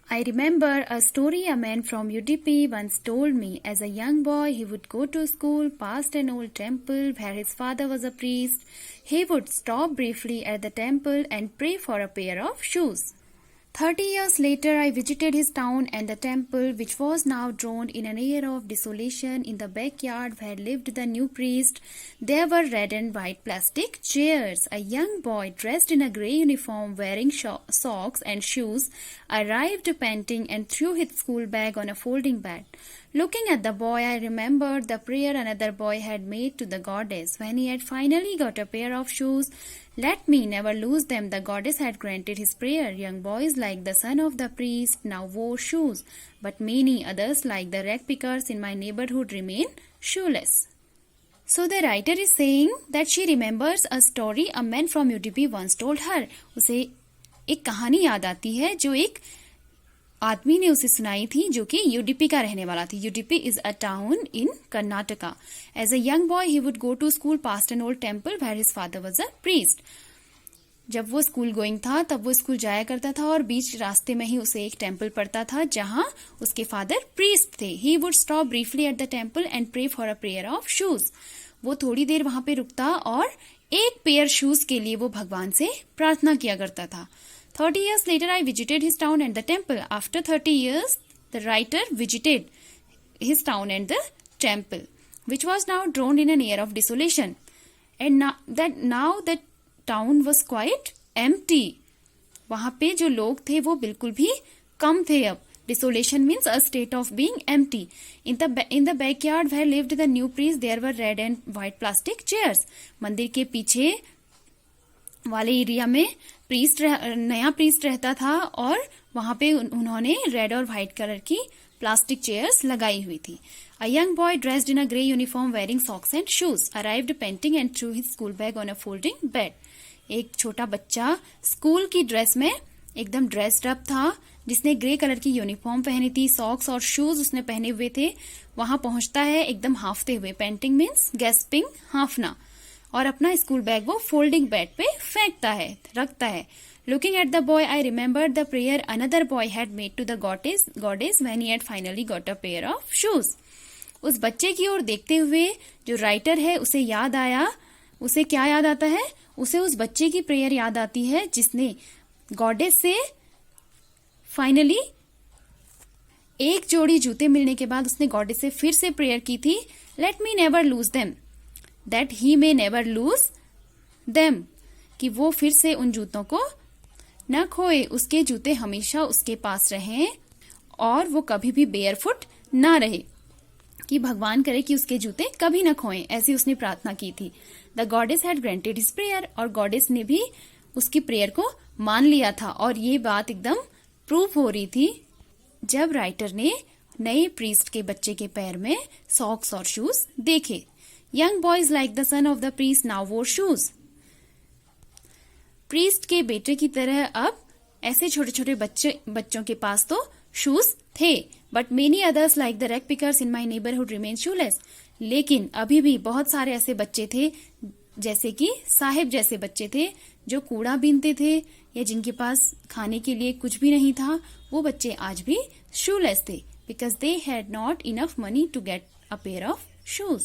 I remember a story a man from UDP once told me. As a young boy, he would go to school past an old temple where his father was a priest. He would stop briefly at the temple and pray for a pair of shoes. 30 years later, I visited his town and the temple, which was now drowned in an air of desolation. In the backyard where lived the new priest, there were red and white plastic chairs. A young boy dressed in a grey uniform, wearing socks and shoes, arrived panting and threw his school bag on a folding bed. Looking at the boy, I remembered the prayer another boy had made to the goddess. When he had finally got a pair of shoes, "Let me never lose them," the goddess had granted his prayer. Young boys like the son of the priest now wore shoes, but many others like the ragpickers in my neighborhood remained shoeless. So the writer is saying that she remembers a story a man from UDP once told her. उसे एक कहानी याद आती है जो एक आदमी ने उसे सुनाई थी जो कि यूडीपी का रहने वाला थी. Udupi is a town in Karnataka. As a young boy he would go to school past an old temple where his father was a priest. जब वो स्कूल गोइंग था तब वो स्कूल जाया करता था और बीच रास्ते में ही उसे एक टेम्पल पड़ता था जहां उसके फादर प्रीस्ट थे. He would stop briefly at the temple and pray for a prayer of shoes. वो थोड़ी देर वहां पे रुकता और एक पेयर शूज के लिए वो भगवान से प्रार्थना किया करता था. 30 years later, I visited his town and the temple. After 30 years, the writer visited his town and the temple, which was now drowned in an air of desolation. And now the town was quite empty. वहां पे जो लोग थे वो बिल्कुल भी कम थे अब. Desolation means a state of being empty. In the backyard where lived the new priest, there were red and white plastic chairs. मंदिर के पीछे वाले एरिया में नया प्रीस्ट रहता था और वहां पे उन्होंने रेड और व्हाइट कलर की प्लास्टिक चेयर्स लगाई हुई थी. अ young boy dressed in a grey uniform wearing socks and shoes arrived painting and through his school bag on a folding bed. एक छोटा बच्चा स्कूल की ड्रेस में एकदम ड्रेस्ड अप था, जिसने ग्रे कलर की यूनिफॉर्म पहनी थी, सॉक्स और शूज उसने पहने हुए थे. वहां पहुंचता है एकदम हाफते हुए. पेंटिंग मीन्स गैस्पिंग, हाफना. और अपना स्कूल बैग वो फोल्डिंग बेड पे फेंकता है, रखता है. Looking at the boy, I remembered the prayer another boy had made to the goddess when he had finally got a pair of shoes. उस बच्चे की ओर देखते हुए जो राइटर है उसे याद आया. उसे क्या याद आता है? उसे उस बच्चे की प्रेयर याद आती है जिसने गॉडेस से फाइनली एक जोड़ी जूते मिलने के बाद उसने गॉडेस से फिर से प्रेयर की थी. Let me never lose them, that he may never lose them, कि वो फिर से उन जूतों को न खोए, उसके जूते हमेशा उसके पास रहें और वो कभी भी बेयरफुट ना रहे. कि भगवान करे कि उसके जूते कभी न खोएं, ऐसी उसने प्रार्थना की थी. The goddess had granted his prayer, और गॉडेस ने भी उसकी प्रेयर को मान लिया था. और ये बात एकदम प्रूव हो रही थी जब राइटर ने नए प्रीस्ट के बच्चे के पैर में सॉक्स और शूज देखे. Young boys like the son of the priest now wore shoes. Priest के बेटे की तरह अब ऐसे छोटे छोटे बच्चों के पास तो शूज थे. But many others like the ragpickers in my neighbourhood remain shoeless. लेकिन अभी भी बहुत सारे ऐसे बच्चे थे, जैसे कि साहिब जैसे बच्चे थे, जो कूड़ा बीनते थे या जिनके पास खाने के लिए कुछ भी नहीं था. वो बच्चे आज भी शूलेस थे, because they had not enough money to get a pair of shoes.